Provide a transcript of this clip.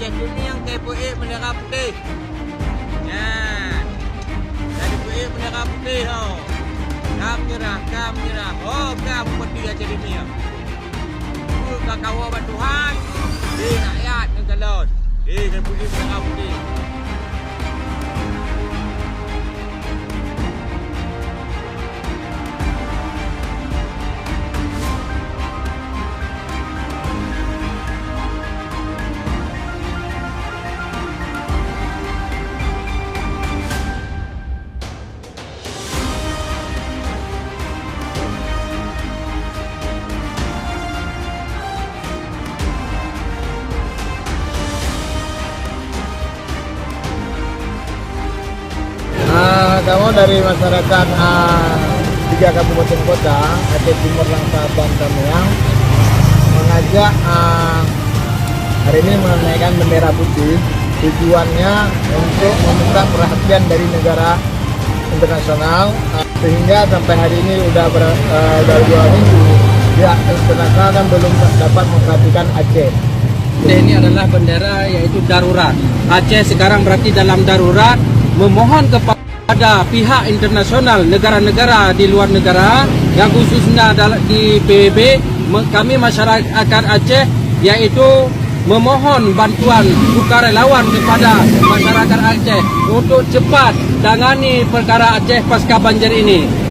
Aceh Kuning ke Puik Bendera Putih. Ya. Dari Puik Bendera Putih oh. Kam menyerah. Oh, kam putih Aceh dunia. Kita kawal Tuhan. Di rakyat negara. Di Puik Bendera Putih. Kamu dari masyarakat tiga kabupaten kota Aceh Timur, Langsa, dan Meang mengajak hari ini menaikkan bendera putih. Tujuannya untuk meminta perhatian dari negara internasional, sehingga sampai hari ini udah 2 minggu pihak internasional kan belum dapat memperhatikan Aceh. Ini adalah bendera yaitu darurat. Aceh sekarang berarti dalam darurat, memohon kepada pihak internasional, negara-negara di luar negara yang khususnya di PBB, kami masyarakat Aceh yaitu memohon bantuan sukarelawan kepada masyarakat Aceh untuk cepat tangani perkara Aceh pasca banjir ini.